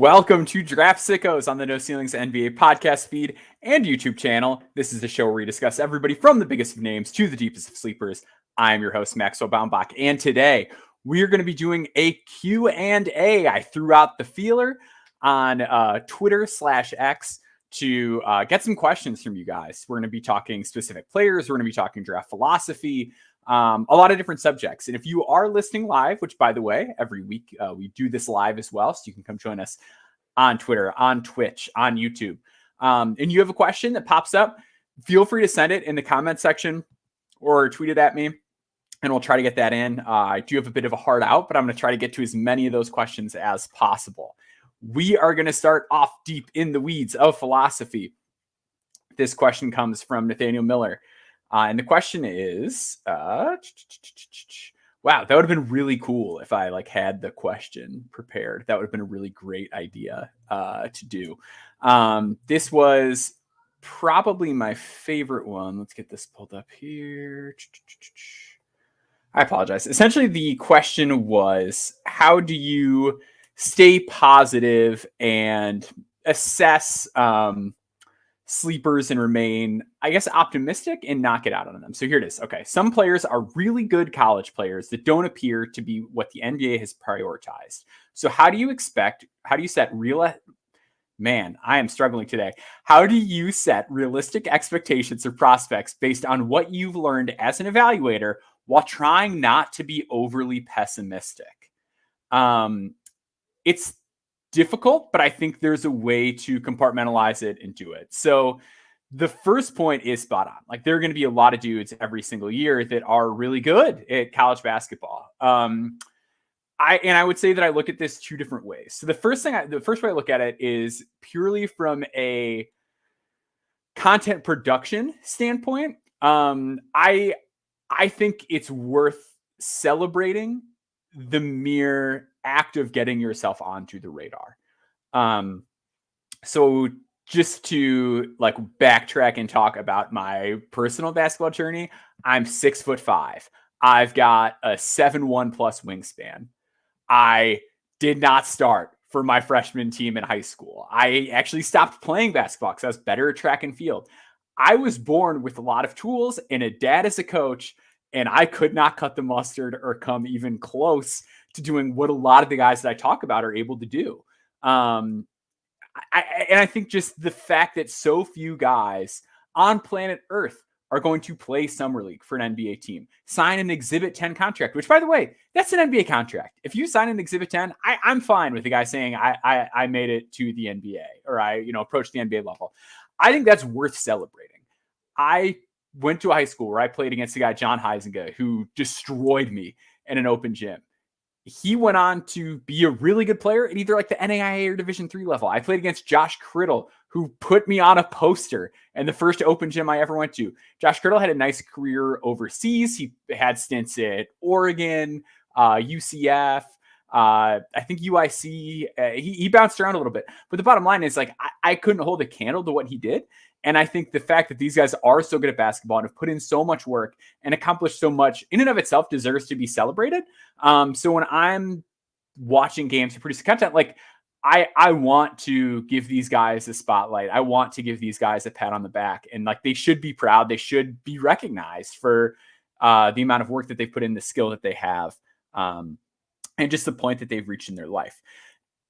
Welcome to Draft Sickos on the No Ceilings NBA podcast feed and YouTube channel. This is the show where we discuss everybody from the biggest of names to the deepest of sleepers. I'm your host, Maxwell Baumbach, and today we're going to be doing a Q&A. I threw out the feeler on Twitter/X to get some questions from you guys. We're going to be talking specific players. We're going to be talking draft philosophy, a lot of different subjects. And if you are listening live, which by the way, every week we do this live as well, so you can come join us on Twitter, on Twitch, on YouTube. And you have a question that pops up, feel free to send it in the comment section or tweet it at me, and we'll try to get that in. I do have a bit of a hard out, but I'm going to try to get to as many of those questions as possible. We are going to start off deep in the weeds of philosophy. This question comes from Nathaniel Miller. And the question is, wow, that would have been really cool if I had the question prepared. That would have been a really great idea to do. This was probably my favorite one. Let's get this pulled up here. I apologize. Essentially, the question was, how do you stay positive and assess sleepers and remain, I guess, optimistic and not get out on them? So here it is. Okay. Some players are really good college players that don't appear to be what the NBA has prioritized. So how do you set man, I am struggling today. How do you set realistic expectations or prospects based on what you've learned as an evaluator while trying not to be overly pessimistic? It's difficult, but I think there's a way to compartmentalize it and do it. So the first point is spot on. There are going to be a lot of dudes every single year that are really good at college basketball. I would say that I look at this two different ways. So the first way I look at it is purely from a content production standpoint. I think it's worth celebrating the mere act of getting yourself onto the radar. So just to backtrack and talk about my personal basketball journey, I'm 6'5". I've got a 7'1" plus wingspan. I did not start for my freshman team in high school. I actually stopped playing basketball because I was better at track and field. I was born with a lot of tools and a dad as a coach, and I could not cut the mustard or come even close to doing what a lot of the guys that I talk about are able to do. I think just the fact that so few guys on planet Earth are going to play Summer League for an NBA team, sign an Exhibit 10 contract, which, by the way, that's an NBA contract. If you sign an Exhibit 10, I'm fine with the guy saying I made it to the NBA or I approached the NBA level. I think that's worth celebrating. I went to a high school where I played against a guy, John Huizenga, who destroyed me in an open gym. He went on to be a really good player at either the NAIA or Division III level. I played against Josh Criddle, who put me on a poster in the first open gym I ever went to. Josh Criddle had a nice career overseas. He had stints at Oregon, UCF, I think UIC. He bounced around a little bit. But the bottom line is I couldn't hold a candle to what he did. And I think the fact that these guys are so good at basketball and have put in so much work and accomplished so much in and of itself deserves to be celebrated. So when I'm watching games for producing content, I want to give these guys a spotlight. I want to give these guys a pat on the back, and they should be proud. They should be recognized for the amount of work that they put in, the skill that they have, and just the point that they've reached in their life.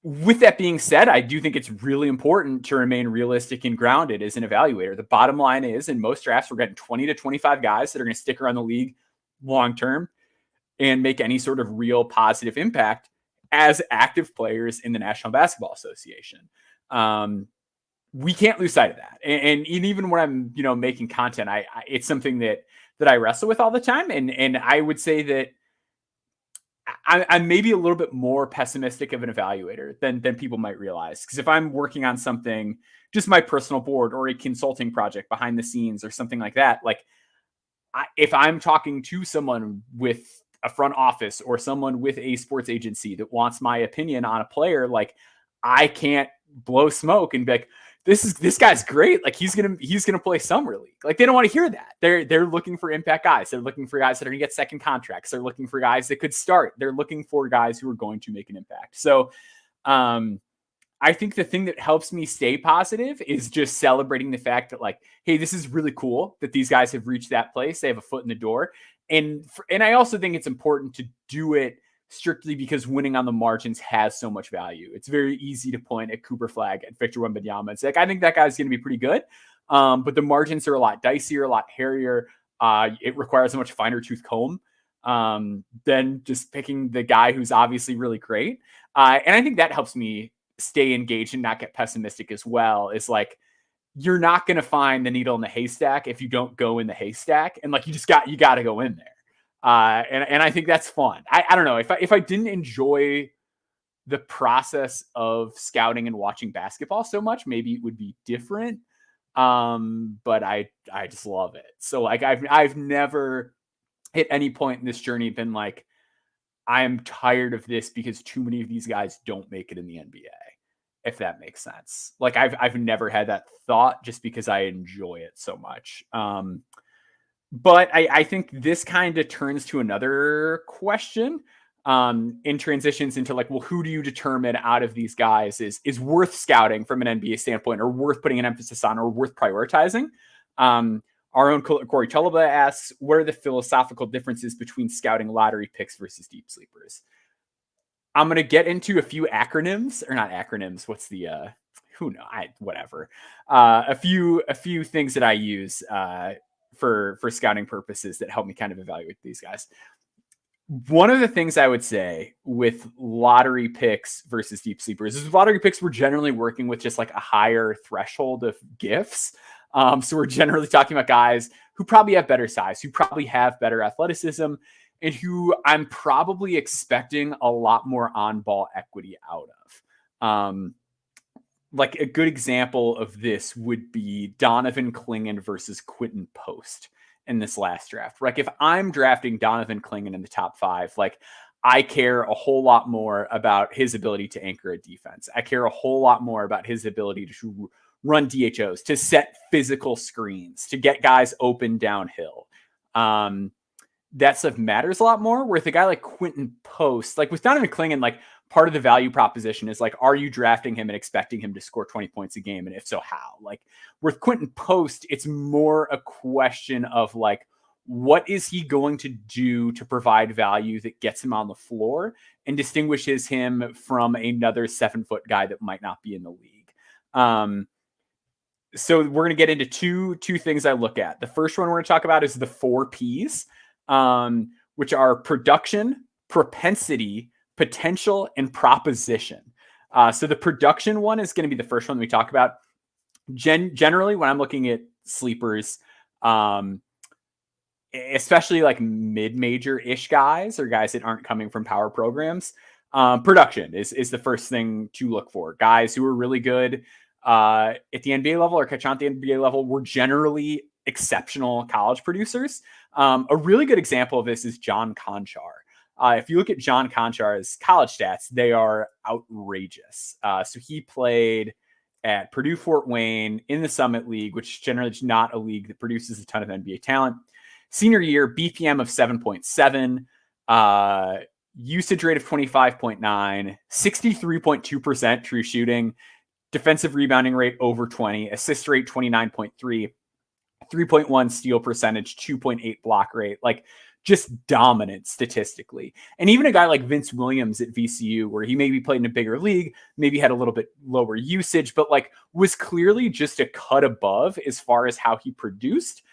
With that being said, I do think it's really important to remain realistic and grounded as an evaluator. The bottom line is, in most drafts, we're getting 20 to 25 guys that are going to stick around the league long-term and make any sort of real positive impact as active players in the National Basketball Association. We can't lose sight of that. And even when I'm, making content, it's something that I wrestle with all the time. And I would say that I'm maybe a little bit more pessimistic of an evaluator than people might realize. Because if I'm working on something, just my personal board or a consulting project behind the scenes or something like that, if I'm talking to someone with a front office or someone with a sports agency that wants my opinion on a player, I can't blow smoke and be like, this guy's great. He's gonna play summer league. They don't want to hear that. They're looking for impact guys. They're looking for guys that are gonna get second contracts. They're looking for guys that could start. They're looking for guys who are going to make an impact. So I think the thing that helps me stay positive is just celebrating the fact that, like, hey, this is really cool that these guys have reached that place. They have a foot in the door. And I also think it's important to do it strictly because winning on the margins has so much value. It's very easy to point at Cooper Flag and Victor Wembanyama and say, like, I think that guy's going to be pretty good. But the margins are a lot dicier, a lot hairier. It requires a much finer tooth comb than just picking the guy who's obviously really great. And I think that helps me stay engaged and not get pessimistic as well. Is like, you're not going to find the needle in the haystack if you don't go in the haystack. And like, you got to go in there. And I think that's fun. I don't know if I didn't enjoy the process of scouting and watching basketball so much, maybe it would be different. But I just love it. So like, I've never at any point in this journey been like, I'm tired of this because too many of these guys don't make it in the NBA, if that makes sense. Like I've never had that thought just because I enjoy it so much. But I think this kind of turns to another question in transitions into like, well, who do you determine out of these guys is worth scouting from an NBA standpoint or worth putting an emphasis on or worth prioritizing? Our own Corey Chulaba asks, what are the philosophical differences between scouting lottery picks versus deep sleepers? I'm going to get into a few acronyms, or not acronyms. What's the, whatever. A few things that I use for scouting purposes that help me kind of evaluate these guys. One of the things I would say with lottery picks versus deep sleepers is lottery picks, we're generally working with just like a higher threshold of gifts. So we're generally talking about guys who probably have better size, who probably have better athleticism, and who I'm probably expecting a lot more on-ball equity out of. Like a good example of this would be Donovan Clingan versus Quentin Post in this last draft. Like if I'm drafting Donovan Clingan in the top 5, like I care a whole lot more about his ability to anchor a defense. I care a whole lot more about his ability to run DHOs, to set physical screens, to get guys open downhill. That stuff matters a lot more. Where with a guy like Quentin Post, like with Donovan Clingan, like part of the value proposition is like, are you drafting him and expecting him to score 20 points a game? And if so, how? Like with Quentin Post, it's more a question of like, what is he going to do to provide value that gets him on the floor and distinguishes him from another 7-foot guy that might not be in the league? So we're going to get into two things I look at. The first one we're going to talk about is the 4 Ps, which are production, propensity, potential, and proposition. So the production one is going to be the first one we talk about. Generally, when I'm looking at sleepers, especially like mid-major-ish guys or guys that aren't coming from power programs, production is the first thing to look for. Guys who are really good at the NBA level or catch on at the NBA level were generally exceptional college producers. A really good example of this is John Conchar. If you look at John Conchar's college stats, they are outrageous. So he played at Purdue Fort Wayne in the Summit League, which generally is not a league that produces a ton of NBA talent. Senior year, BPM of 7.7, usage rate of 25.9, 63.2% true shooting, defensive rebounding rate over 20, assist rate 29.3, 3.1 steal percentage, 2.8 block rate, like just dominant statistically. And even a guy like Vince Williams at VCU, where he maybe played in a bigger league, maybe had a little bit lower usage, but like was clearly just a cut above as far as how he produced,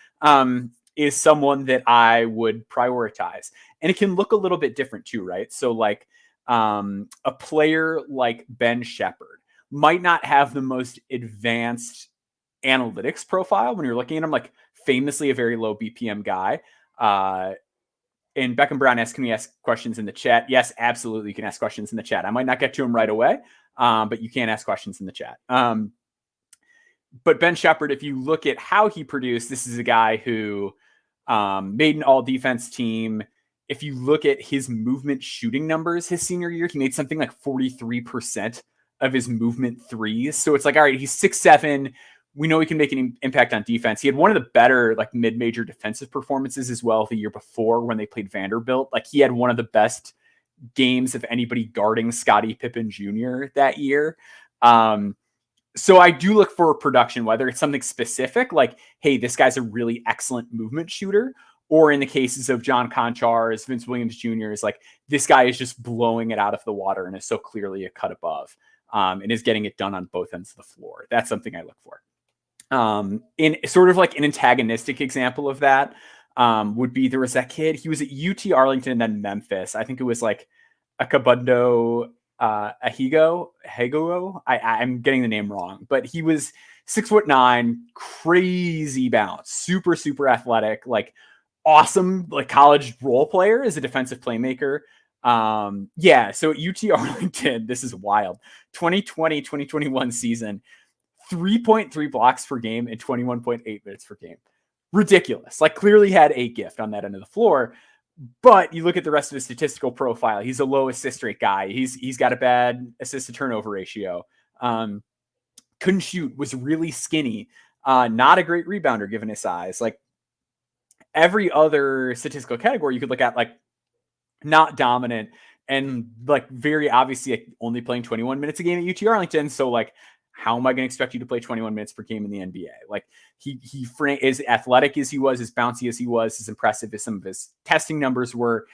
is someone that I would prioritize. And it can look a little bit different too, right? So like a player like Ben Shepherd might not have the most advanced analytics profile when you're looking at him, like famously a very low BPM guy. And Beckham Brown asks, can we ask questions in the chat? Yes, absolutely. You can ask questions in the chat. I might not get to them right away, but you can ask questions in the chat. But Ben Shepherd, if you look at how he produced, this is a guy who made an all-defense team. If you look at his movement shooting numbers his senior year, he made something like 43% of his movement threes. So it's like, all right, he's 6'7". We know he can make an impact on defense. He had one of the better like mid-major defensive performances as well the year before when they played Vanderbilt. Like he had one of the best games of anybody guarding Scottie Pippen Jr. that year. So I do look for production, whether it's something specific, like, hey, this guy's a really excellent movement shooter, or in the cases of John Conchars, Vince Williams Jr., is like, this guy is just blowing it out of the water and is so clearly a cut above, and is getting it done on both ends of the floor. That's something I look for. In sort of like an antagonistic example of that would be, there was that kid, he was at UT Arlington and then Memphis. I think it was like Akabundo Hego. I'm getting the name wrong, but he was 6'9", crazy bounce, super, super athletic, like awesome, like college role player as a defensive playmaker. So at UT Arlington, this is wild. 2020-2021 season, 3.3 blocks per game and 21.8 minutes per game. Ridiculous. Like, clearly had a gift on that end of the floor. But you look at the rest of his statistical profile, he's a low assist rate guy. He's got a bad assist to turnover ratio. Couldn't shoot, was really skinny. Not a great rebounder given his size. Like, every other statistical category you could look at, like, not dominant and like very obviously like only playing 21 minutes a game at UT Arlington. So like, how am I going to expect you to play 21 minutes per game in the NBA? Like, he as athletic as he was, as bouncy as he was, as impressive as some of his testing numbers were,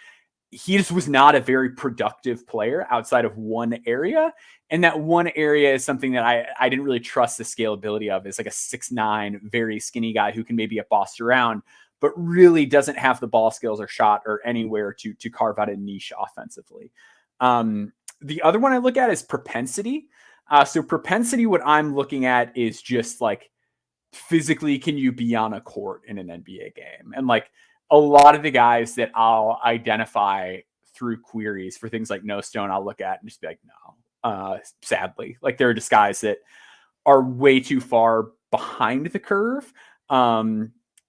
he just was not a very productive player outside of one area. And that one area is something that I didn't really trust the scalability of. Is like a 6'9", very skinny guy who can maybe bossed around, but really doesn't have the ball skills or shot or anywhere to carve out a niche offensively. The other one I look at is propensity. So propensity, what I'm looking at is just like, physically, can you be on a court in an NBA game? And like, a lot of the guys that I'll identify through queries for things like No Stone, I'll look at and just be like, no, sadly, like, there are just guys that are way too far behind the curve.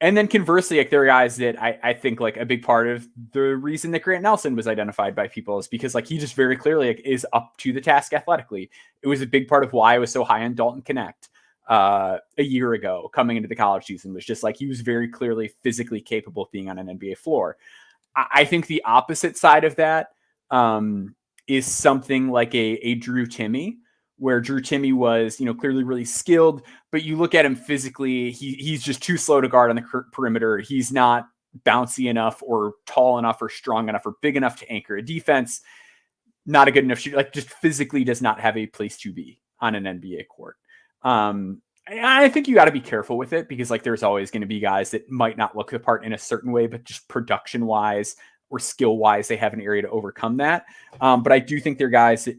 And then conversely, like, there are guys that I think like a big part of the reason that Grant Nelson was identified by people is because like he just very clearly like is up to the task athletically. It was a big part of why I was so high on Dalton Connect a year ago coming into the college season, was just like he was very clearly physically capable of being on an NBA floor. I think the opposite side of that is something like a Drew Timme, where Drew Timme was, clearly really skilled, but you look at him physically, he's just too slow to guard on the perimeter. He's not bouncy enough or tall enough or strong enough or big enough to anchor a defense. Not a good enough shooter, like, just physically does not have a place to be on an NBA court. I think you got to be careful with it, because like there's always going to be guys that might not look the part in a certain way, but just production wise or skill wise, they have an area to overcome that. But I do think they're guys that,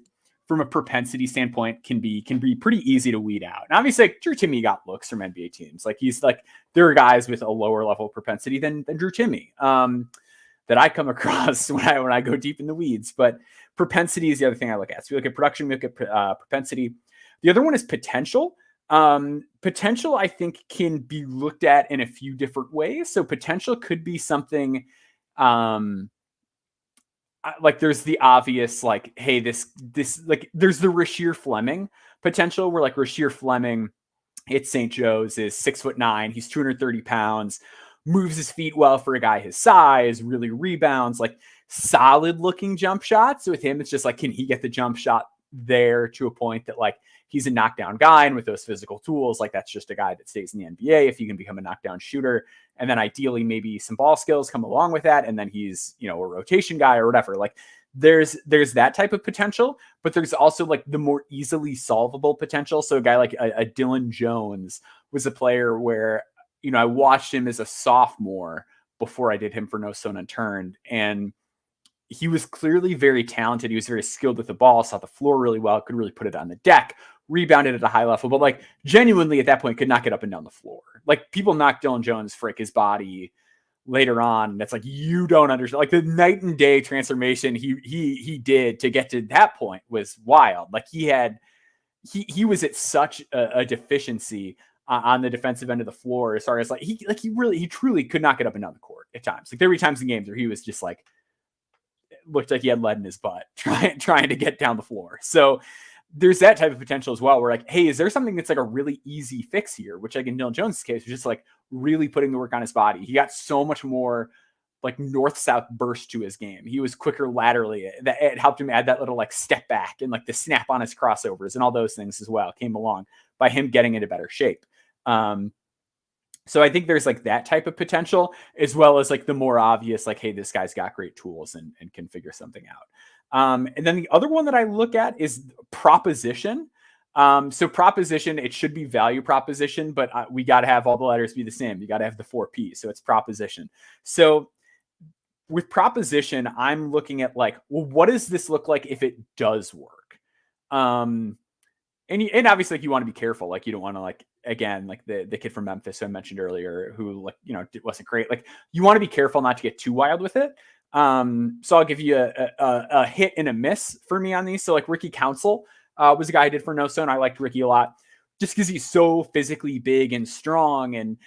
from a propensity standpoint, can be pretty easy to weed out. And obviously, like, Drew Timme got looks from NBA teams. Like, he's like, there are guys with a lower level of propensity than Drew Timme that I come across when I go deep in the weeds. But propensity is the other thing I look at. So we look at production, we look at propensity. The other one is potential. Potential, I think, can be looked at in a few different ways. So potential could be something like, there's the obvious, like, hey, this like, there's the Rasheer Fleming potential, where like Rasheer Fleming at St. Joe's is 6'9", he's 230 pounds, moves his feet well for a guy his size, really rebounds, like, solid looking jump shots. So with him, it's just like, can he get the jump shot there to a point that like he's a knockdown guy, and with those physical tools, like, that's just a guy that stays in the NBA if he can become a knockdown shooter. And then ideally maybe some ball skills come along with that, and then he's, a rotation guy or whatever. Like, there's that type of potential, but there's also like the more easily solvable potential. So a guy like a Dylan Jones was a player where, I watched him as a sophomore before I did him for No Stone Unturned, and he was clearly very talented. He was very skilled with the ball, saw the floor really well, could really put it on the deck, rebounded at a high level, but like genuinely at that point could not get up and down the floor. Like, people knocked Dylan Jones frick his body later on. That's like, you don't understand. Like, the night and day transformation he did to get to that point was wild. Like, he was at such a deficiency on the defensive end of the floor, as far as like he truly could not get up and down the court at times. Like, there were times in games where he was just like, looked like he had lead in his butt trying to get down the floor. So there's that type of potential as well, where like, hey, is there something that's like a really easy fix here? Which, like in Dylan Jones' case, was just like really putting the work on his body. He got so much more like north-south burst to his game. He was quicker laterally. It helped him add that little like step back and like the snap on his crossovers and all those things as well came along by him getting into better shape. So I think there's like that type of potential, as well as like the more obvious, like, hey, this guy's got great tools and can figure something out. And then the other one that I look at is proposition. So proposition, it should be value proposition, but we got to have all the letters be the same. You got to have the 4 P. So it's proposition. So with proposition, I'm looking at like, well, what does this look like if it does work? And obviously like, you want to be careful. Like you don't want to like, again, like the kid from Memphis who I mentioned earlier, who like, it wasn't great. Like you want to be careful not to get too wild with it. So I'll give you a hit and a miss for me on these. So like Ricky Council was a guy I did for No Zone. I liked Ricky a lot just because he's so physically big and strong and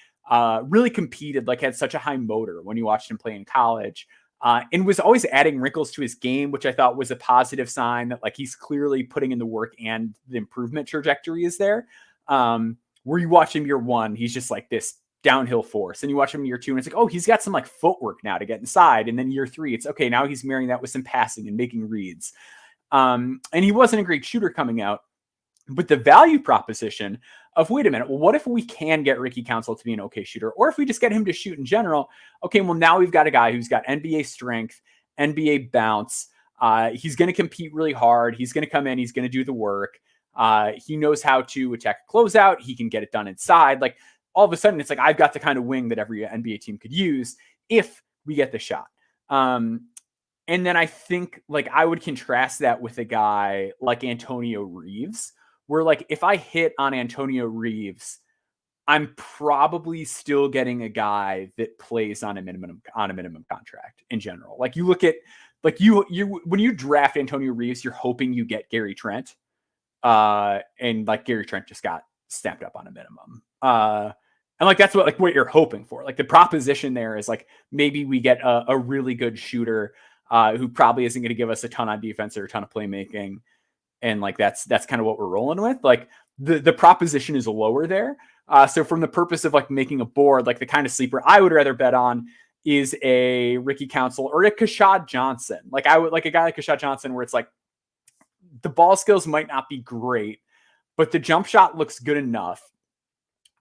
really competed, like had such a high motor when you watched him play in college. And was always adding wrinkles to his game, which I thought was a positive sign that like he's clearly putting in the work and the improvement trajectory is there. Where you watch him year 1, he's just like this downhill force. And you watch him year 2 and it's like, oh, he's got some like footwork now to get inside. And then year 3, it's okay. Now he's marrying that with some passing and making reads. And he wasn't a great shooter coming out, but the value proposition of, wait a minute, well, what if we can get Ricky Council to be an okay shooter? Or if we just get him to shoot in general, okay, well, now we've got a guy who's got NBA strength, NBA bounce. He's going to compete really hard. He's going to come in. He's going to do the work. He knows how to attack a closeout. He can get it done inside. Like all of a sudden, it's like, I've got the kind of wing that every NBA team could use if we get the shot. And then I think like I would contrast that with a guy like Antonio Reeves, where like if I hit on Antonio Reeves, I'm probably still getting a guy that plays on a minimum contract in general. Like you look at like you when you draft Antonio Reeves, you're hoping you get Gary Trent. And like Gary Trent just got stamped up on a minimum. And like that's what you're hoping for. Like the proposition there is like maybe we get a really good shooter who probably isn't going to give us a ton on defense or a ton of playmaking. And like that's kind of what we're rolling with. Like the proposition is lower there. So from the purpose of like making a board, like the kind of sleeper I would rather bet on is a Ricky Council or a Kasean Johnson. Like I would like a guy like Kasean Johnson where it's like the ball skills might not be great, but the jump shot looks good enough.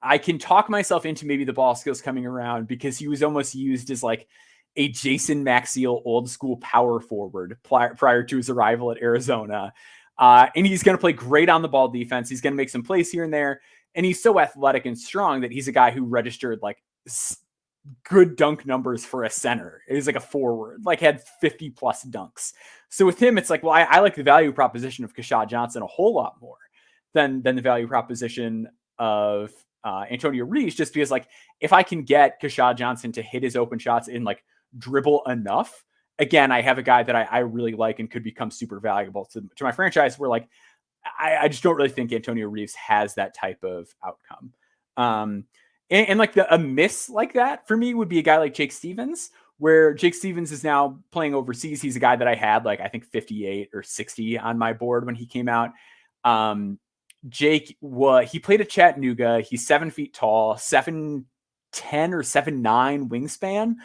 I can talk myself into maybe the ball skills coming around because he was almost used as like a Jason Maxiell old school power forward prior to his arrival at Arizona. And he's going to play great on the ball defense. He's going to make some plays here and there. And he's so athletic and strong that he's a guy who registered like good dunk numbers for a center. He's like a forward, like had 50 plus dunks. So with him, it's like, well, I like the value proposition of Kasean Johnson a whole lot more than the value proposition of Antonio Reeves, just because like, if I can get Kasean Johnson to hit his open shots and like dribble enough, again, I have a guy that I really like and could become super valuable to my franchise where like, I just don't really think Antonio Reeves has that type of outcome. And like a miss like that for me would be a guy like Jake Stevens, where Jake Stevens is now playing overseas. He's a guy that I had like, I think 58 or 60 on my board when he came out. Jake, he played at Chattanooga. He's 7 feet tall, 7'10" or 7'9" wingspan.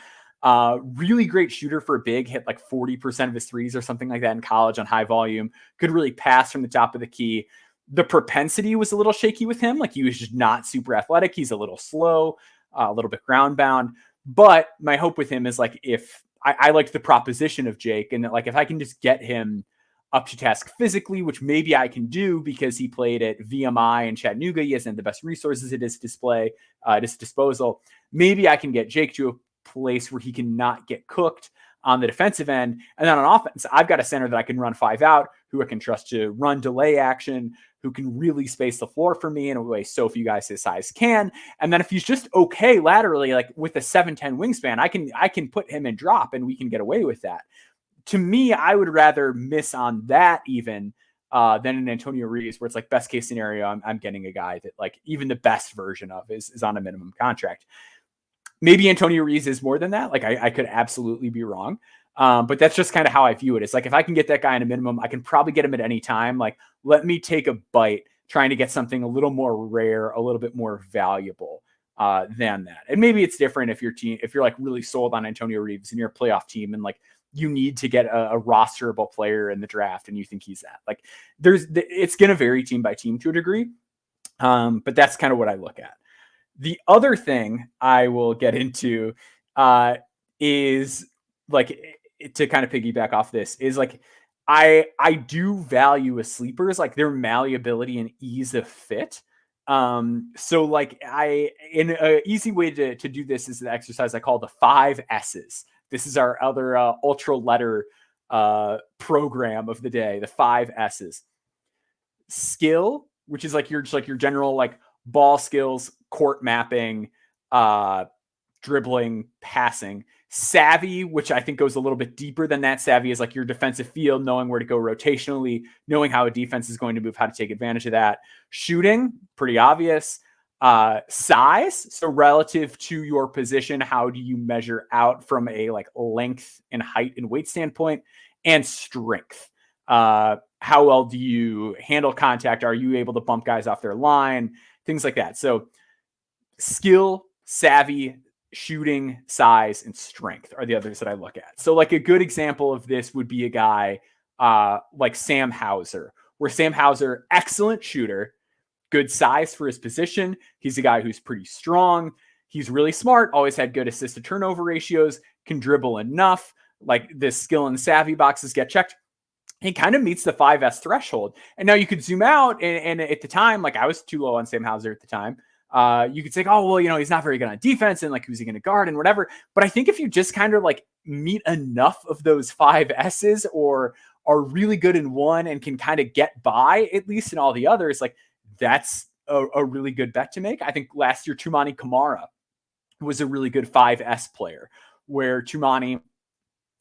Really great shooter for a big, hit like 40% of his threes or something like that in college on high volume. Could really pass from the top of the key. The propensity was a little shaky with him. Like he was just not super athletic. He's a little slow, a little bit ground bound. But my hope with him is like, if I liked the proposition of Jake and that like, if I can just get him up to task physically, which maybe I can do because he played at VMI in Chattanooga. He hasn't the best resources at his disposal. Maybe I can get Jake to a place where he can not get cooked on the defensive end. And then on offense, I've got a center that I can run 5 out, who I can trust to run delay action, who can really space the floor for me in a way so few guys his size can. And then if he's just okay laterally, like with a 7'10" wingspan, I can put him in drop and we can get away with that. To me, I would rather miss on that even than an Antonio Reeves, where it's like best case scenario, I'm getting a guy that like even the best version of is on a minimum contract. Maybe Antonio Reeves is more than that. Like I could absolutely be wrong. But that's just kind of how I view it. It's like, if I can get that guy in a minimum, I can probably get him at any time. Like, let me take a bite trying to get something a little more rare, a little bit more valuable than that. And maybe it's different if you're like really sold on Antonio Reeves and you're a playoff team and like you need to get a rosterable player in the draft and you think he's that. Like it's going to vary team by team to a degree. But that's kind of what I look at. The other thing I will get into is like, to kind of piggyback off this, is like I do value as sleepers like their malleability and ease of fit. So like in an easy way to do this is the exercise I call the 5 S's. This is our other ultra letter program of the day, the 5 S's. Skill, which is like your general like ball skills, court mapping, dribbling, passing. Savvy, which I think goes a little bit deeper than that. Savvy is like your defensive field, knowing where to go rotationally, knowing how a defense is going to move, how to take advantage of that. Shooting, pretty obvious. Size, so relative to your position, how do you measure out from a like length and height and weight standpoint? And strength. How well do you handle contact? Are you able to bump guys off their line? Things like that. So skill, savvy, shooting, size, and strength are the others that I look at. So like a good example of this would be a guy like Sam Hauser, where Sam Hauser, excellent shooter, good size for his position. He's a guy who's pretty strong. He's really smart, always had good assist to turnover ratios, can dribble enough. Like the skill and savvy boxes get checked. He kind of meets the 5S threshold. And now you could zoom out and at the time, like I was too low on Sam Hauser at the time. You could say, oh, well, you know, he's not very good on defense and like, who's he going to guard and whatever. But I think if you just kind of like meet enough of those 5 S's or are really good in one and can kind of get by at least in all the others, like that's a really good bet to make. I think last year, Tumani Kamara was a really good 5S player where Tumani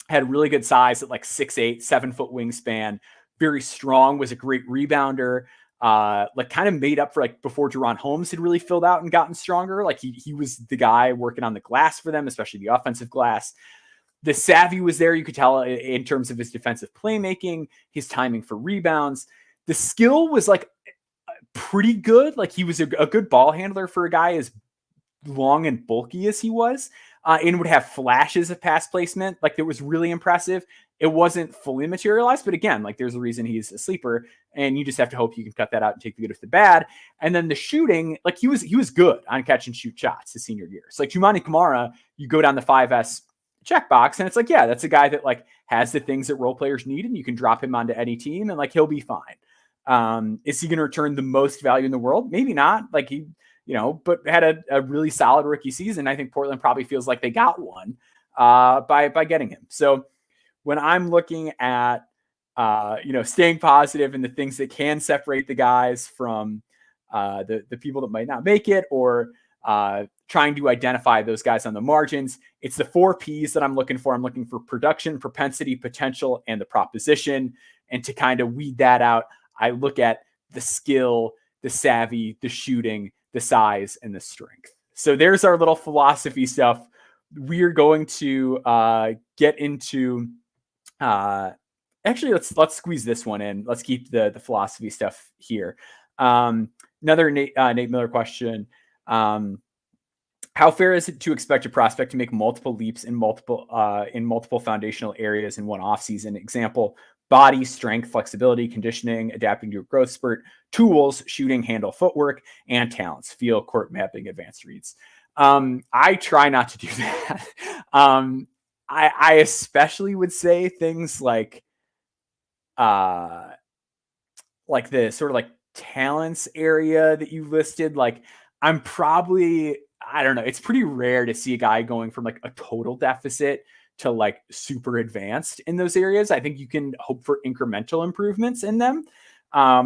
had really good size at like 6'8", 7-foot wingspan, very strong, was a great rebounder. Like kind of made up for like before Deron Holmes had really filled out and gotten stronger. Like he was the guy working on the glass for them, especially the offensive glass. The savvy was there. You could tell in terms of his defensive playmaking, his timing for rebounds. The skill was like pretty good. Like he was a good ball handler for a guy as long and bulky as he was, and would have flashes of pass placement. Like it was really impressive. It wasn't fully materialized, but again, like there's a reason he's a sleeper, and you just have to hope you can cut that out and take the good with the bad. And then the shooting, like he was good on catch and shoot shots his senior year. So like Tumani Kamara, you go down the 5S checkbox, and it's like, yeah, that's a guy that like has the things that role players need, and you can drop him onto any team, and like he'll be fine. Is he going to return the most value in the world? Maybe not. Like he, you know, but had a really solid rookie season. I think Portland probably feels like they got one by getting him. So when I'm looking at, you know, staying positive and the things that can separate the guys from the people that might not make it, or trying to identify those guys on the margins, it's the 4 Ps that I'm looking for. I'm looking for production, propensity, potential, and the proposition. And to kind of weed that out, I look at the skill, the savvy, the shooting, the size, and the strength. So there's our little philosophy stuff. We're going to get into actually let's squeeze this one in. Let's keep the philosophy stuff here. Another Nate Miller question. How fair is it to expect a prospect to make multiple leaps in multiple foundational areas in one offseason? Example: body, strength, flexibility, conditioning, adapting to a growth spurt, tools, shooting, handle, footwork, and talents, feel, court mapping, advanced reads. I try not to do that. I especially would say things like the sort of like talents area that you listed. Like I'm probably, I don't know, it's pretty rare to see a guy going from like a total deficit to like super advanced in those areas. I think you can hope for incremental improvements in them. I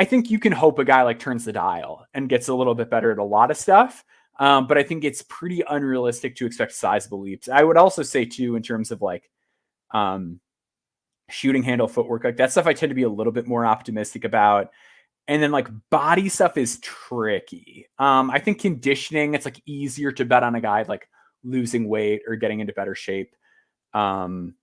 think you can hope a guy like turns the dial and gets a little bit better at a lot of stuff. But I think it's pretty unrealistic to expect sizable leaps. I would also say too, in terms of like shooting, handle, footwork, like that stuff, I tend to be a little bit more optimistic about. And then like body stuff is tricky. I think conditioning, it's like easier to bet on a guy like losing weight or getting into better shape. But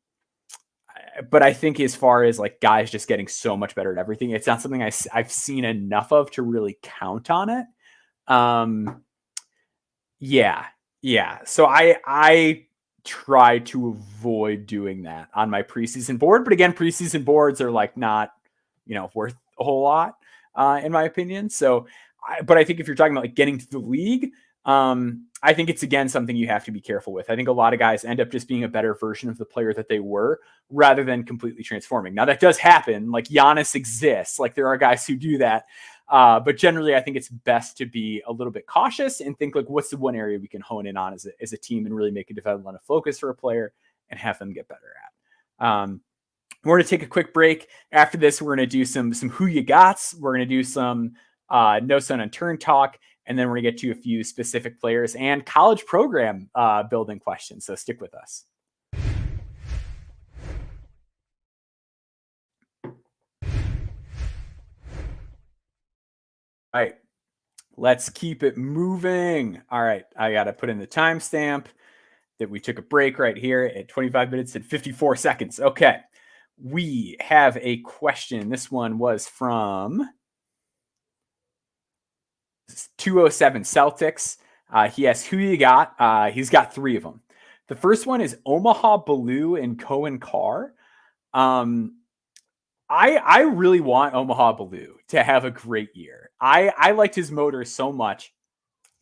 I think as far as like guys just getting so much better at everything, it's not something I've seen enough of to really count on it. Yeah. Yeah. So I try to avoid doing that on my preseason board. But again, preseason boards are like not, worth a whole lot, in my opinion. So, but I think if you're talking about like getting to the league, I think it's again something you have to be careful with. I think a lot of guys end up just being a better version of the player that they were rather than completely transforming. Now that does happen. Like Giannis exists. Like there are guys who do that. But generally, I think it's best to be a little bit cautious and think like, what's the one area we can hone in on as a team and really make a developmental focus for a player and have them get better at. We're going to take a quick break. After this, we're going to do some who you gots. We're going to do some no stone unturned talk, and then we're going to get to a few specific players and college program building questions. So stick with us. All right, let's keep it moving. All right, I got to put in the timestamp that we took a break right here at 25 minutes and 54 seconds. Okay, we have a question. This one was from 207 Celtics. He asks, who you got? He's got three of them. The first one is Omaha Blue and Cohen Carr. I really want Omaha Blue to have a great year. I liked his motor so much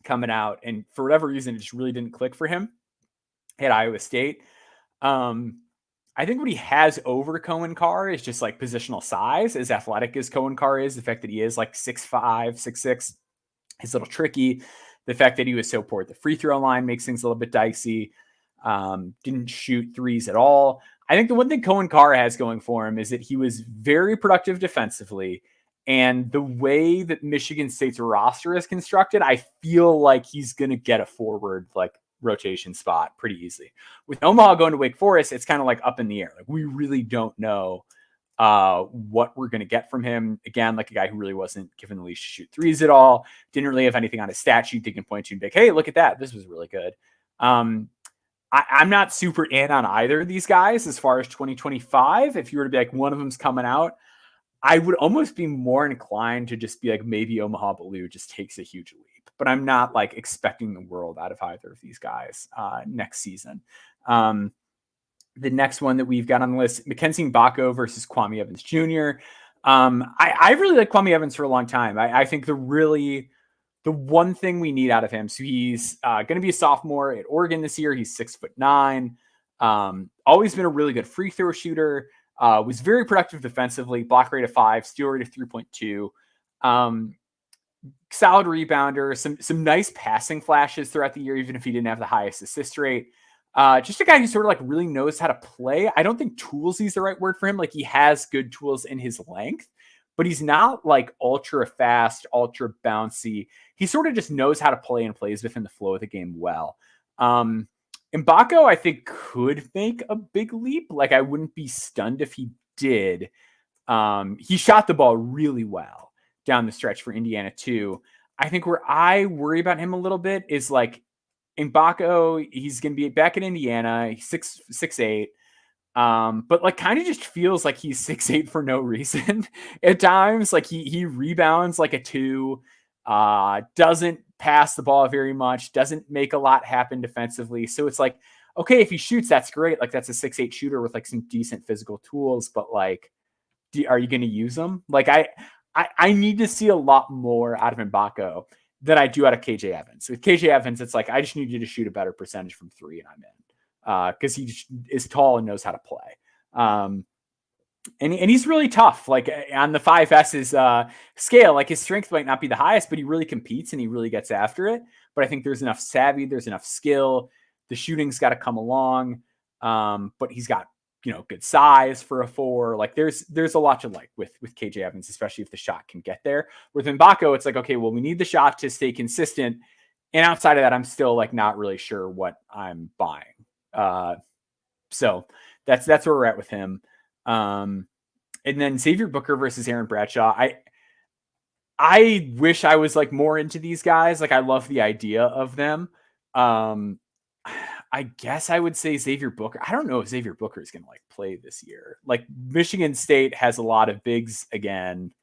coming out, and for whatever reason, it just really didn't click for him at Iowa State. I think what he has over Cohen Carr is just like positional size, as athletic as Cohen Carr is. The fact that he is like 6'5", 6'6", is a little tricky. The fact that he was so poor at the free throw line makes things a little bit dicey. Didn't shoot threes at all. I think the one thing Cohen Carr has going for him is that he was very productive defensively. And the way that Michigan State's roster is constructed, I feel like he's going to get a forward like rotation spot pretty easily. With Omaha going to Wake Forest, it's kind of like up in the air. Like we really don't know what we're going to get from him. Again, like a guy who really wasn't given the leash to shoot threes at all. Didn't really have anything on his stat sheet they can point to and be like, hey, look at that. This was really good. I'm not super in on either of these guys as far as 2025. If you were to be like, one of them's coming out, I would almost be more inclined to just be like, maybe Omaha Blue just takes a huge leap. But I'm not like expecting the world out of either of these guys next season. The next one that we've got on the list, Mackenzie Mbako versus Kwame Evans Jr. I really like Kwame Evans for a long time. I think the one thing we need out of him. So he's going to be a sophomore at Oregon this year. He's 6'9". Always been a really good free throw shooter. Was very productive defensively. Block rate of 5, steal rate of 3.2. Solid rebounder. Some nice passing flashes throughout the year, even if he didn't have the highest assist rate. Just a guy who sort of like really knows how to play. I don't think toolsy is the right word for him. Like he has good tools in his length, but he's not like ultra fast, ultra bouncy. He sort of just knows how to play and plays within the flow of the game well. Mbako, I think, could make a big leap. Like I wouldn't be stunned if he did. He shot the ball really well down the stretch for Indiana too. I think where I worry about him a little bit is like Mbako, he's going to be back in Indiana. He's 6'8". But like kind of just feels like he's 6'8" for no reason at times. Like he rebounds like a 2, doesn't pass the ball very much, doesn't make a lot happen defensively. So it's like, okay, if he shoots, that's great. Like that's a 6'8" shooter with like some decent physical tools, but like, are you going to use them? Like I need to see a lot more out of Mbako than I do out of KJ Evans. With KJ Evans, it's like, I just need you to shoot a better percentage from 3 and I'm in. Because he is tall and knows how to play. And he's really tough. Like on the 5S's scale, like his strength might not be the highest, but he really competes and he really gets after it. But I think there's enough savvy, there's enough skill. The shooting's got to come along. But he's got, good size for a 4. Like there's a lot to like with KJ Evans, especially if the shot can get there. With Mbako, it's like, okay, well, we need the shot to stay consistent. And outside of that, I'm still like not really sure what I'm buying. So that's where we're at with him. And then Xavier Booker versus Aaron Bradshaw. I wish I was like more into these guys. Like I love the idea of them. I guess I would say Xavier Booker. I don't know if Xavier Booker is going to like play this year. Like Michigan State has a lot of bigs again.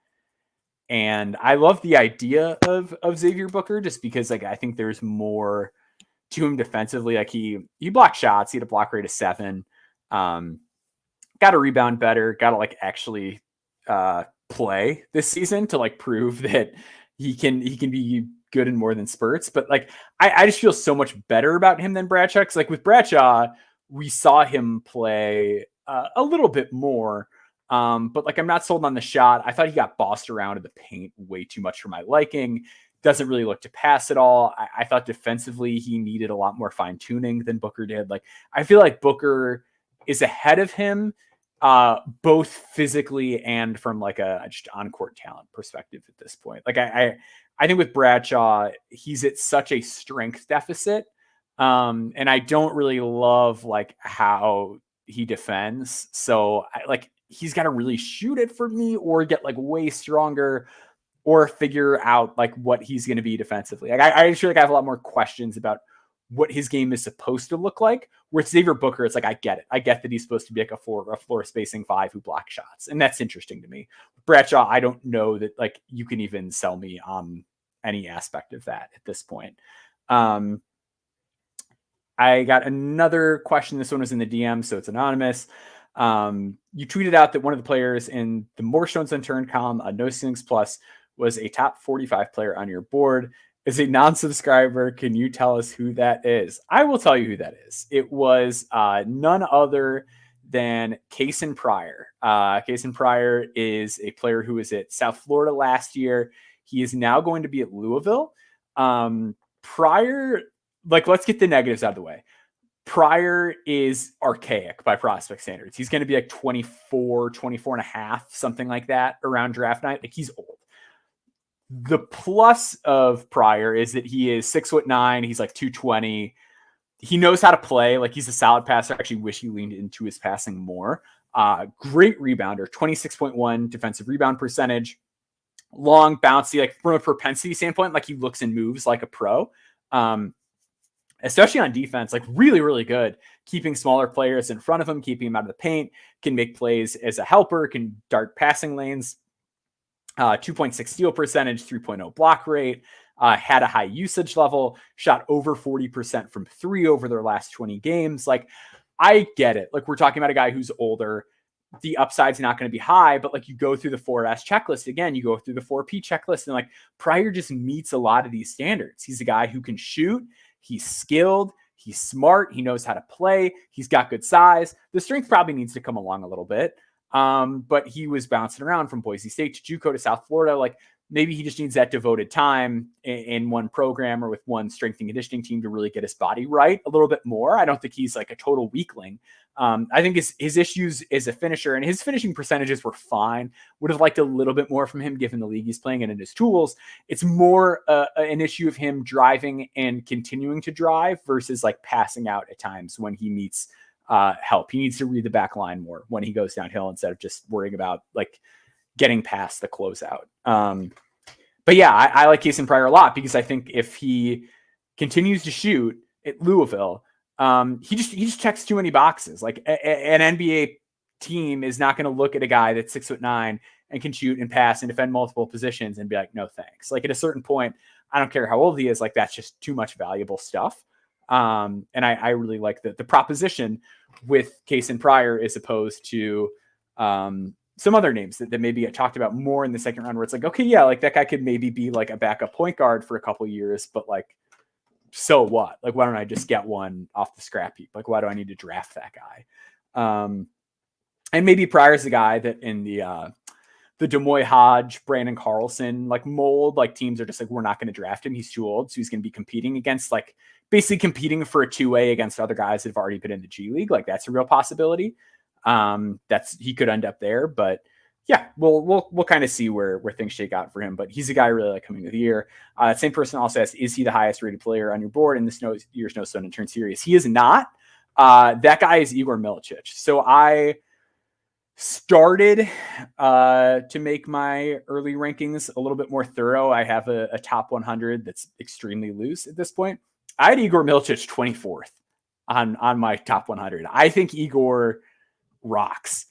And I love the idea of Xavier Booker just because like I think there's more to him defensively. Like he blocked shots. He had a block rate of 7. Got to rebound better. Got to like actually play this season to like prove that he can be good in more than spurts. But like I just feel so much better about him than Bradshaw. Because like with Bradshaw, we saw him play a little bit more. But like I'm not sold on the shot. I thought he got bossed around in the paint way too much for my liking. Doesn't really look to pass at all. I thought defensively he needed a lot more fine tuning than Booker did. Like I feel like Booker is ahead of him, both physically and from like a just on court talent perspective at this point. Like I think with Bradshaw, he's at such a strength deficit, and I don't really love like how he defends. So he's got to really shoot it for me, or get like way stronger, or figure out like what he's going to be defensively. Like I just feel like I have a lot more questions about what his game is supposed to look like. Where Xavier Booker, it's like, I get it. I get that he's supposed to be like a floor spacing 5 who blocks shots. And that's interesting to me. Bradshaw, I don't know that like you can even sell me on any aspect of that at this point. I got another question. This one was in the DM, so it's anonymous. You tweeted out that one of the players in the More Stones Unturned column, No Ceilings Plus, was a top 45 player on your board. As a non-subscriber, can you tell us who that is? I will tell you who that is. It was none other than Kasean Pryor. Kasean Pryor is a player who was at South Florida last year. He is now going to be at Louisville. Pryor, like, let's get the negatives out of the way. Pryor is archaic by prospect standards. He's going to be like 24 and a half, something like that around draft night. Like, he's old. The plus of Pryor is that he is 6'9". He's like 220. He knows how to play. Like, he's a solid passer. I actually wish he leaned into his passing more. Great rebounder, 26.1 defensive rebound percentage. Long, bouncy, like from a propensity standpoint, like he looks and moves like a pro. Especially on defense, like really, really good. Keeping smaller players in front of him, keeping him out of the paint, can make plays as a helper, can dart passing lanes. 2.6 steal percentage, 3.0 block rate, had a high usage level, shot over 40% from 3 over their last 20 games. Like, I get it. Like, we're talking about a guy who's older. The upside's not going to be high, but like you go through the 4S checklist again, you go through the 4P checklist, and like Pryor just meets a lot of these standards. He's a guy who can shoot. He's skilled. He's smart. He knows how to play. He's got good size. The strength probably needs to come along a little bit. But he was bouncing around from Boise State to JUCO to South Florida. Like, maybe he just needs that devoted time in one program or with one strength and conditioning team to really get his body right a little bit more. I don't think he's like a total weakling. I think his issues as a finisher, and his finishing percentages were fine. Would have liked a little bit more from him given the league he's playing in and his tools. It's more an issue of him driving and continuing to drive versus like passing out at times when he meets help. He needs to read the back line more when he goes downhill instead of just worrying about like getting past the closeout. But yeah, I like Kasean Pryor a lot because I think if he continues to shoot at Louisville, he just checks too many boxes. Like an NBA team is not going to look at a guy that's 6'9" and can shoot and pass and defend multiple positions and be like, no, thanks. Like, at a certain point, I don't care how old he is. Like, that's just too much valuable stuff. And I really like the proposition with Kasean Pryor as opposed to some other names that maybe get talked about more in the second round, where it's like, okay, yeah, like that guy could maybe be like a backup point guard for a couple years, but like, so what? Like, why don't I just get one off the scrap heap? Like, why do I need to draft that guy? And maybe Pryor's the guy that in the Demoy Hodge, Brandon Carlson, like mold, like teams are just like, we're not going to draft him. He's too old. So he's going to be competing against like basically competing for a 2A against other guys that have already been in the G League. Like, that's a real possibility. He could end up there, but yeah, we'll kind of see where things shake out for him, but he's a guy I really like coming into the year. Same person also asks, is he the highest rated player on your board in this year's No Stone Unturned series? He is not. That guy is Igor Milicic. So I started to make my early rankings a little bit more thorough. I have a top 100 that's extremely loose at this point. I had Igor Milicic 24th on my top 100. I think Igor rocks.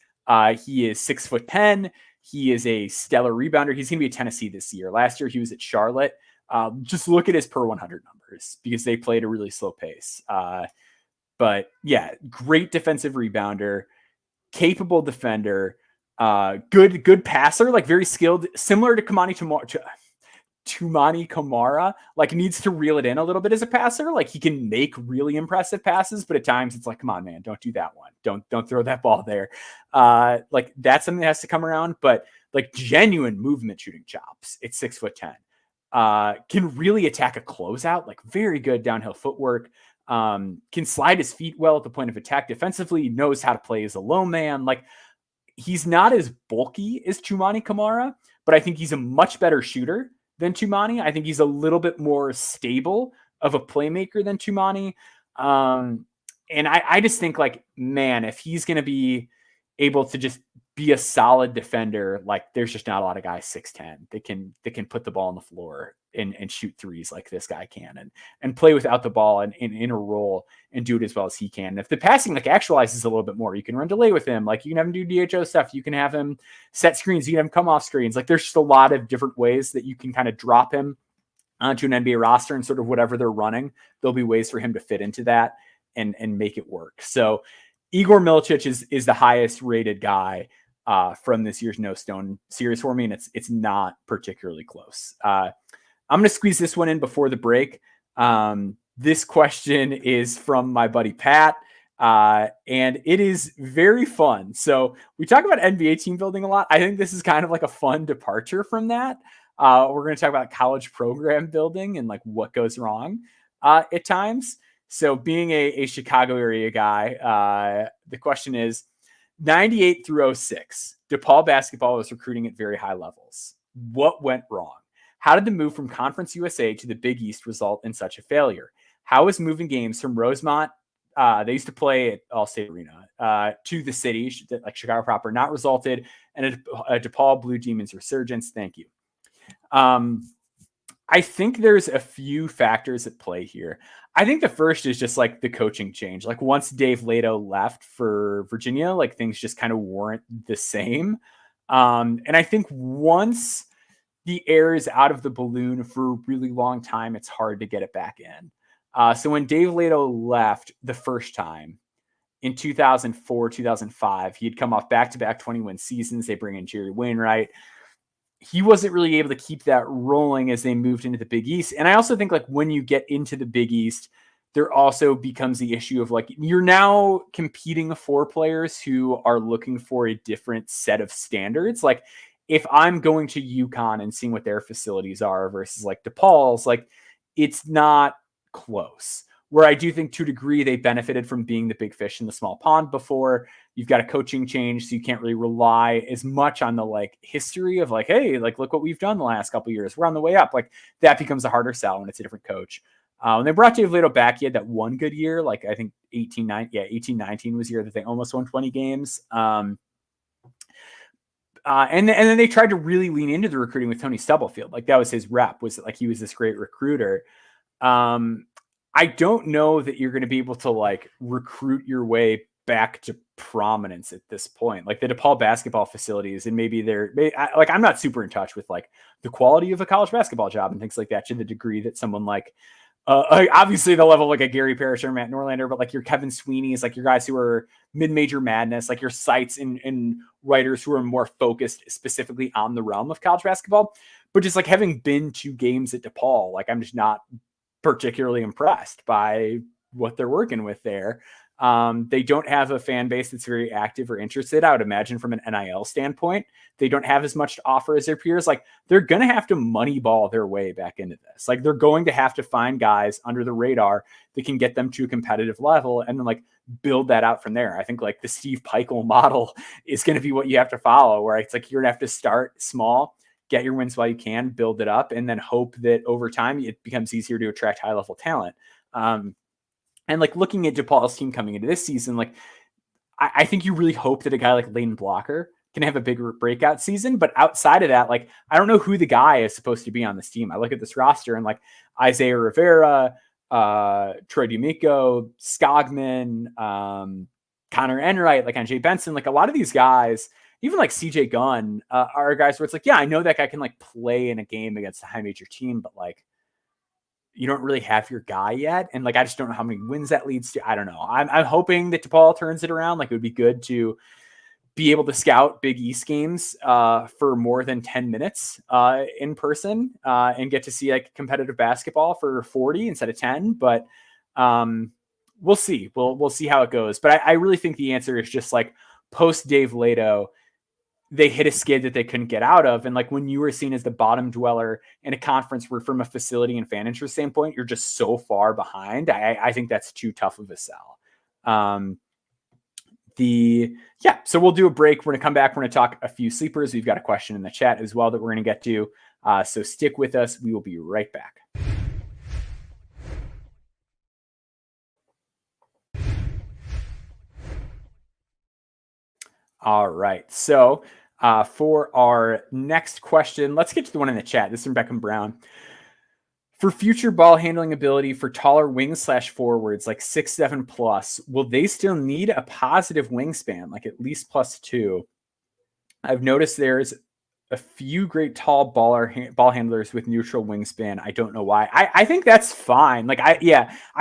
He is 6'10". He is a stellar rebounder. He's going to be at Tennessee this year. Last year, he was at Charlotte. Just look at his per 100 numbers because they played a really slow pace. But yeah, great defensive rebounder, capable defender, good passer, like very skilled, similar to Tumani Kamara, like needs to reel it in a little bit as a passer. Like he can make really impressive passes, but at times it's like, come on, man, don't do that one. Don't throw that ball there. Like that's something that has to come around, but like genuine movement shooting chops. It's 6'10". Can really attack a closeout, like very good downhill footwork. Can slide his feet well at the point of attack defensively, knows how to play as a low man. Like he's not as bulky as Tumani Kamara, but I think he's a much better shooter than Tumani. I think he's a little bit more stable of a playmaker than Tumani. And I just think like, man, if he's going to be able to just be a solid defender, like there's just not a lot of guys 6'10" that can put the ball on the floor and shoot threes like this guy can and play without the ball and in a role and do it as well as he can. And if the passing like actualizes a little bit more, you can run delay with him. Like you can have him do DHO stuff. You can have him set screens. You can have him come off screens. Like there's just a lot of different ways that you can kind of drop him onto an NBA roster and sort of whatever they're running, there'll be ways for him to fit into that and make it work. So Igor Milicic is the highest rated guy from this year's No Stone series for me, and it's not particularly close. I'm going to squeeze this one in before the break. This question is from my buddy Pat, and it is very fun. So we talk about NBA team building a lot. I think this is kind of like a fun departure from that. We're going to talk about college program building and like what goes wrong at times. So being a Chicago area guy, the question is 98 through 06, DePaul basketball was recruiting at very high levels. What went wrong? How did the move from Conference USA to the Big East result in such a failure? How is moving games from Rosemont, they used to play at Allstate Arena, to the city, like Chicago proper, not resulted in a DePaul Blue Demons resurgence? Thank you. I think there's a few factors at play here. I think the first is just like the coaching change. Like once Dave Leto left for Virginia, like things just kind of weren't the same. And I think once the air is out of the balloon for a really long time, it's hard to get it back in. So when Dave Leto left the first time in 2004, 2005, he had come off back-to-back 20-win seasons. They bring in Jerry Wainwright. He wasn't really able to keep that rolling as they moved into the Big East. And I also think like when you get into the Big East, there also becomes the issue of like, you're now competing for players who are looking for a different set of standards. Like if I'm going to UConn and seeing what their facilities are versus like DePaul's, like it's not close. Where I do think to a degree they benefited from being the big fish in the small pond before. You've got a coaching change, so you can't really rely as much on the like history of like, hey, like look what we've done the last couple of years. We're on the way up. Like that becomes a harder sell when it's a different coach. When they brought Dave Leto back, he had that one good year. Like I think 18-19 was the year that they almost won 20 games. And then they tried to really lean into the recruiting with Tony Stubblefield. Like that was his rep, was like he was this great recruiter. I don't know that you're going to be able to like recruit your way back to prominence at this point. Like the DePaul basketball facilities, and maybe like I'm not super in touch with like the quality of a college basketball job and things like that to the degree that someone like obviously the level like a Gary Parrish or Matt Norlander, but like your Kevin Sweeney's, like your guys who are mid-major madness, like your sites and writers who are more focused specifically on the realm of college basketball. But just like having been to games at DePaul, like I'm just not particularly impressed by what they're working with there. They don't have a fan base that's very active or interested. I would imagine from an NIL standpoint, they don't have as much to offer as their peers. Like they're going to have to moneyball their way back into this. Like they're going to have to find guys under the radar that can get them to a competitive level and then like build that out from there. I think like the Steve Peichel model is going to be what you have to follow, where it's like, you're going to have to start small, get your wins while you can, build it up, and then hope that over time it becomes easier to attract high level talent. And like looking at DePaul's team coming into this season, like I think you really hope that a guy like Layden Blocker can have a bigger breakout season. But outside of that, like I don't know who the guy is supposed to be on this team. I look at this roster and like Isaiah Rivera, Troy D'Amico, Skogman, Connor Enright, like Jay Benson, like a lot of these guys, even like CJ Gunn, are guys where it's like, yeah, I know that guy can like play in a game against a high major team, but like you don't really have your guy yet. And like, I just don't know how many wins that leads to. I don't know. I'm hoping that DePaul turns it around. Like, it would be good to be able to scout Big East games for more than 10 minutes in person and get to see like competitive basketball for 40 instead of 10. But we'll see. We'll see how it goes. But I really think the answer is just like post Dave Lato, they hit a skid that they couldn't get out of. And like, when you were seen as the bottom dweller in a conference where from a facility and fan interest standpoint, you're just so far behind. I think that's too tough of a sell. So we'll do a break. We're going to come back. We're going to talk a few sleepers. We've got a question in the chat as well that we're going to get to. So stick with us. We will be right back. All right. So for our next question, let's get to the one in the chat. This is from Beckham Brown. For future ball handling ability for taller wings / forwards, like 6'7" plus, will they still need a positive wingspan, like at least +2? I've noticed there's a few great tall ball handlers with neutral wingspan. I don't know why. I think that's fine. Like, I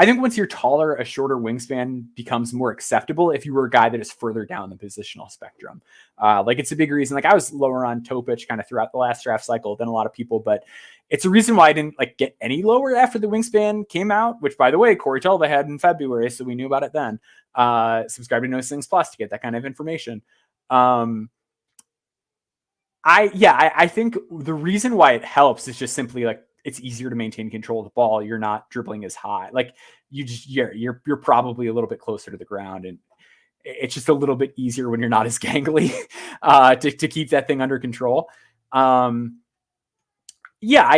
think once you're taller, a shorter wingspan becomes more acceptable if you were a guy that is further down the positional spectrum. Like, it's a big reason. Like, I was lower on Topic kind of throughout the last draft cycle than a lot of people, but it's a reason why I didn't like get any lower after the wingspan came out, which, by the way, Corey Tulva had in February, so we knew about it then. Subscribe to No Slings Plus to get that kind of information. I think the reason why it helps is just simply like it's easier to maintain control of the ball. You're not dribbling as high. Like, you're probably a little bit closer to the ground, and it's just a little bit easier when you're not as gangly to keep that thing under control. I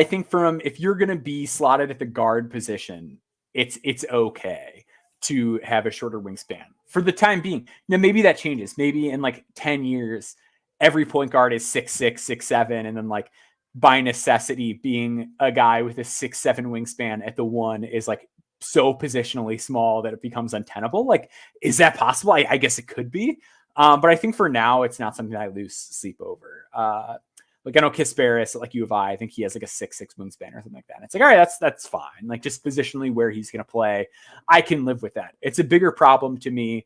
think if you're going to be slotted at the guard position, it's okay to have a shorter wingspan for the time being. Now, maybe that changes. Maybe in like 10 years, every point guard is 6'6", 6'7", and then like by necessity, being a guy with a 6'7" wingspan at the one is like so positionally small that it becomes untenable. Like, is that possible? I guess it could be. But I think for now, it's not something I lose sleep over. Like, I know Kisparis at like U of I think he has like a 6'6" wingspan or something like that. And it's like, all right, that's fine. Like, just positionally where he's going to play, I can live with that. It's a bigger problem to me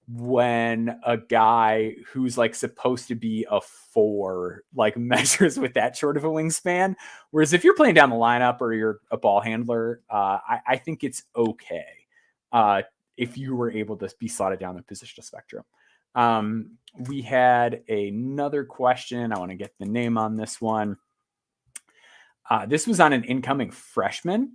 when a guy who's like supposed to be a 4 like measures with that short of a wingspan. Whereas if you're playing down the lineup or you're a ball handler, I think it's okay if you were able to be slotted down the positional spectrum. We had another question. I want to get the name on this one. This was on an incoming freshman,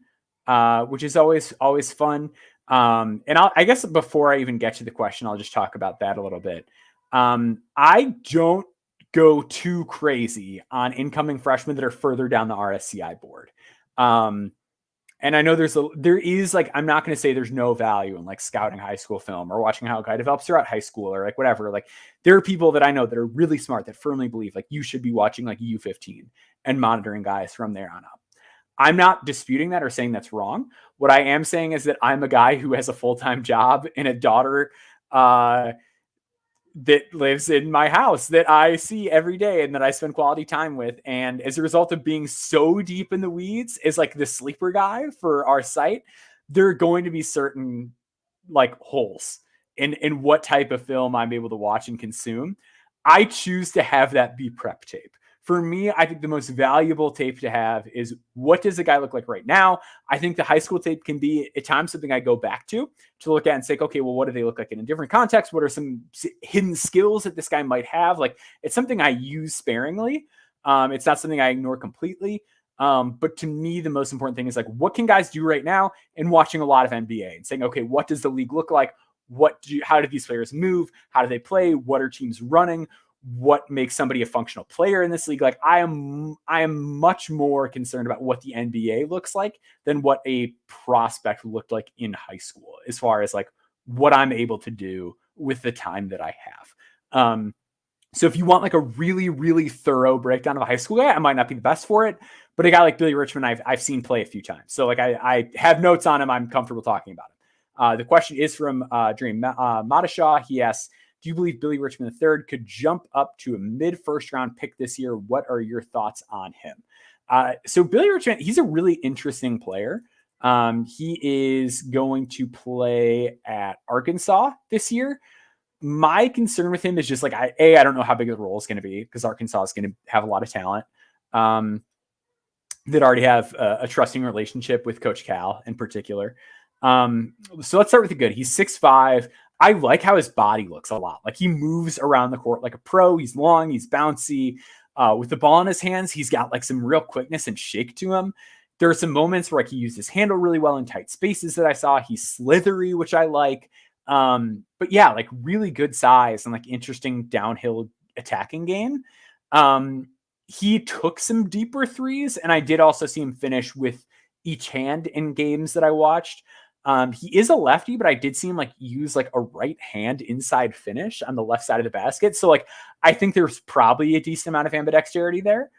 which is always fun. And I guess before I even get to the question, I'll just talk about that a little bit. I don't go too crazy on incoming freshmen that are further down the RSCI board. And I know there is like, I'm not going to say there's no value in like scouting high school film or watching how a guy develops throughout high school or like whatever. Like, there are people that I know that are really smart that firmly believe like you should be watching like U15 and monitoring guys from there on up. I'm not disputing that or saying that's wrong. What I am saying is that I'm a guy who has a full-time job and a daughter that lives in my house that I see every day and that I spend quality time with. And as a result of being so deep in the weeds as like the sleeper guy for our site, there are going to be certain like holes in what type of film I'm able to watch and consume. I choose to have that be prep tape. For me, I think the most valuable tape to have is what does a guy look like right now? I think the high school tape can be at times something I go back to look at and say, okay, well, what do they look like in a different context? What are some hidden skills that this guy might have? Like, it's something I use sparingly. It's not something I ignore completely. But to me, the most important thing is like, what can guys do right now? And watching a lot of NBA and saying, okay, what does the league look like? How do these players move? How do they play? What are teams running? What makes somebody a functional player in this league? Like, I am much more concerned about what the NBA looks like than what a prospect looked like in high school, as far as like what I'm able to do with the time that I have. So if you want like a really, really thorough breakdown of a high school guy, I might not be the best for it, but a guy like Billy Richmond, I've seen play a few times. So like I have notes on him. I'm comfortable talking about him. The question is from Dream Madashaw. He asks, do you believe Billy Richmond III could jump up to a mid-first round pick this year? What are your thoughts on him? So Billy Richmond, he's a really interesting player. He is going to play at Arkansas this year. My concern with him is just like, I don't know how big the role is going to be because Arkansas is going to have a lot of talent that already have a trusting relationship with Coach Cal in particular. So let's start with the good. He's 6'5". I like how his body looks a lot. Like he moves around the court like a pro. He's long, he's bouncy. With the ball in his hands, he's got like some real quickness and shake to him. There are some moments where like, he used his handle really well in tight spaces that I saw. He's slithery, which I like. But yeah, like really good size and like interesting downhill attacking game. He took some deeper threes, and I did also see him finish with each hand in games that I watched. He is a lefty, but I did see him like use like a right hand inside finish on the left side of the basket. So like, I think there's probably a decent amount of ambidexterity there.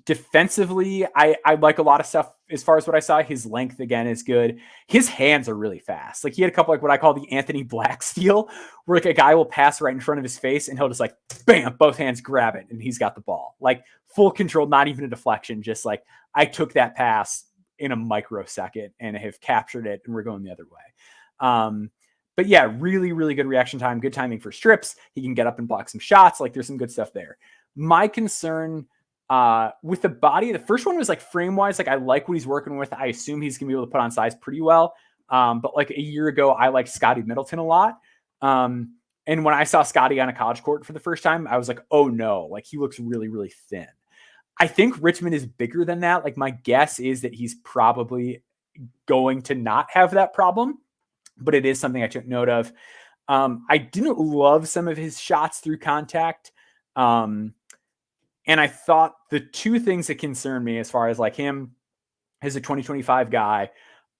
Defensively, I like a lot of stuff as far as what I saw. His length again is good. His hands are really fast. Like he had a couple like what I call the Anthony Black steal, where like a guy will pass right in front of his face and he'll just like bam, both hands grab it and he's got the ball. Like full control, not even a deflection. Just like I took that pass in a microsecond and have captured it and we're going the other way. But yeah, really, really good reaction time, good timing for strips. He can get up and block some shots. Like there's some good stuff there. My concern with the body, the first one was like frame wise, like I like what he's working with. I assume he's gonna be able to put on size pretty well. But like a year ago, I liked Scotty Middleton a lot. And when I saw Scotty on a college court for the first time, I was like, oh no, like he looks really, really thin. I think Richmond is bigger than that. Like my guess is that he's probably going to not have that problem, but it is something I took note of. I didn't love some of his shots through contact. And I thought the two things that concern me as far as like him as a 2025 guy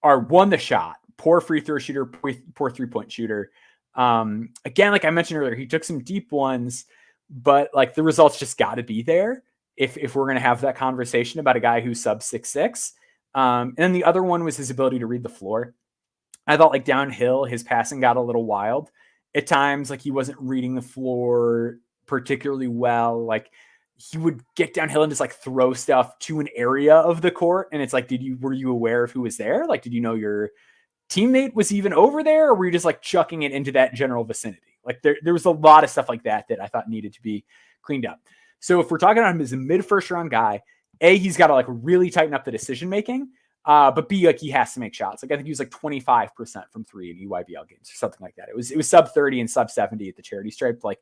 are one, the shot, poor free throw shooter, poor 3-point shooter. Again, like I mentioned earlier, he took some deep ones, but like the results just got to be there if we're going to have that conversation about a guy who's sub 6'6". And then the other one was his ability to read the floor. I thought like downhill, his passing got a little wild at times. Like he wasn't reading the floor particularly well. Like he would get downhill and just like throw stuff to an area of the court. And it's like, were you aware of who was there? Like, did you know your teammate was even over there? Or were you just like chucking it into that general vicinity? Like there was a lot of stuff like that I thought needed to be cleaned up. So if we're talking about him as a mid first round guy, A, he's got to like really tighten up the decision-making, but B, like he has to make shots. Like I think he was like 25% from three in EYBL games or something like that. It was sub 30 and sub 70 at the charity stripe. Like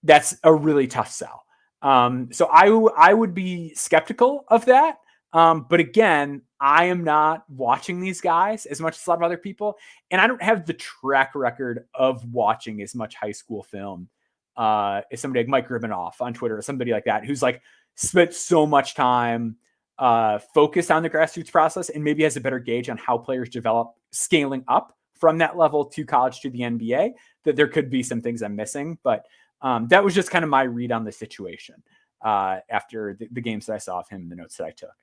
that's a really tough sell. So I would be skeptical of that. But again, I am not watching these guys as much as a lot of other people. And I don't have the track record of watching as much high school film as somebody like Mike Ribbanoff on Twitter or somebody like that, who's like spent so much time focused on the grassroots process and maybe has a better gauge on how players develop scaling up from that level to college to the NBA, that there could be some things I'm missing. But that was just kind of my read on the situation after the games that I saw of him, the notes that I took.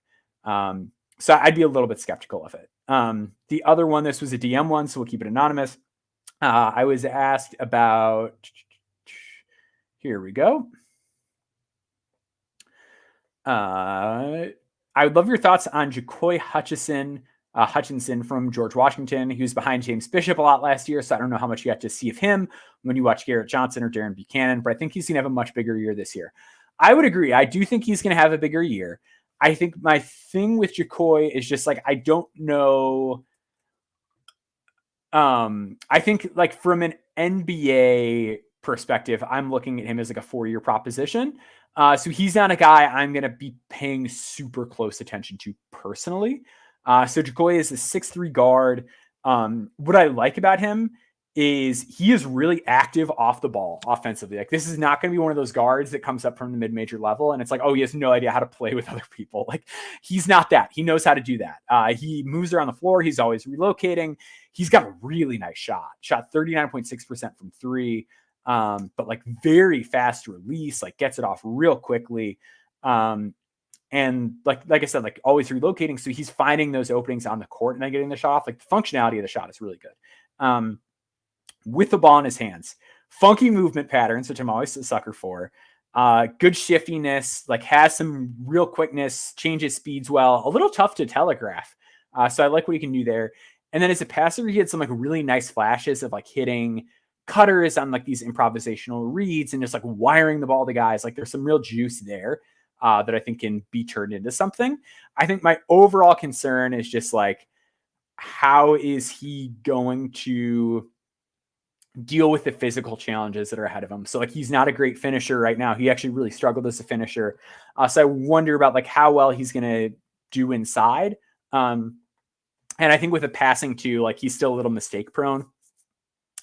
So I'd be a little bit skeptical of it. The other one, this was a DM one, so we'll keep it anonymous. I was asked about, here we go. I would love your thoughts on Jacoy Hutchinson from George Washington. He was behind James Bishop a lot last year, so I don't know how much you got to see of him when you watch Garrett Johnson or Darren Buchanan, but I think he's going to have a much bigger year this year. I would agree. I do think he's going to have a bigger year. I think my thing with Jacoy is just like, I don't know. I think like from an NBA perspective, I'm looking at him as like a 4-year proposition. So he's not a guy I'm going to be paying super close attention to personally. So Jacoy is a 6'3" guard. What I like about him is he is really active off the ball offensively. Like this is not going to be one of those guards that comes up from the mid-major level and it's like, oh, he has no idea how to play with other people. Like he's not that. He knows how to do that. He moves around the floor. He's always relocating. He's got a really nice shot 39.6% from three. But like very fast release, like gets it off real quickly. And like I said, like always relocating. So he's finding those openings on the court and then getting the shot off. Like the functionality of the shot is really good. With the ball in his hands, funky movement patterns, which I'm always a sucker for. Good shiftiness, like has some real quickness, changes speeds well, a little tough to telegraph. So I like what he can do there. And then as a passer, he had some like really nice flashes of like hitting cutters on like these improvisational reads and just like wiring the ball to guys. Like there's some real juice there that I think can be turned into something. I think my overall concern is just like, how is he going to deal with the physical challenges that are ahead of him? So like, he's not a great finisher right now. He actually really struggled as a finisher. So I wonder about like how well he's going to do inside. And I think with the passing too, like he's still a little mistake prone.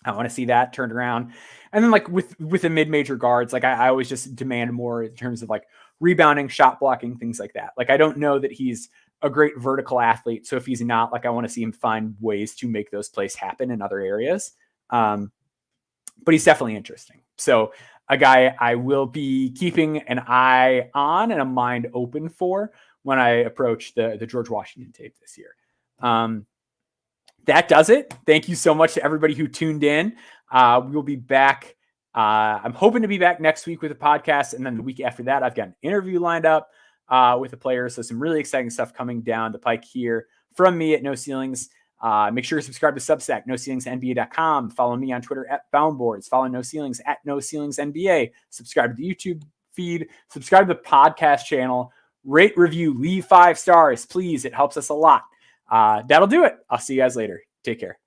I want to see that turned around. And then like with the mid-major guards, like I always just demand more in terms of like rebounding, shot blocking, things like that. Like I don't know that he's a great vertical athlete. So if he's not, like I want to see him find ways to make those plays happen in other areas. But he's definitely interesting. So a guy I will be keeping an eye on and a mind open for when I approach the George Washington tape this year. That does it. Thank you so much to everybody who tuned in. We will be back. I'm hoping to be back next week with a podcast. And then the week after that, I've got an interview lined up with the players. So some really exciting stuff coming down the pike here from me at No Ceilings. Make sure to subscribe to Substack, NoCeilingsNBA.com. Follow me on Twitter at Boundboards. Follow No Ceilings at No Ceilings NBA. Subscribe to the YouTube feed. Subscribe to the podcast channel. Rate, review, leave 5 stars, please. It helps us a lot. That'll do it. I'll see you guys later. Take care.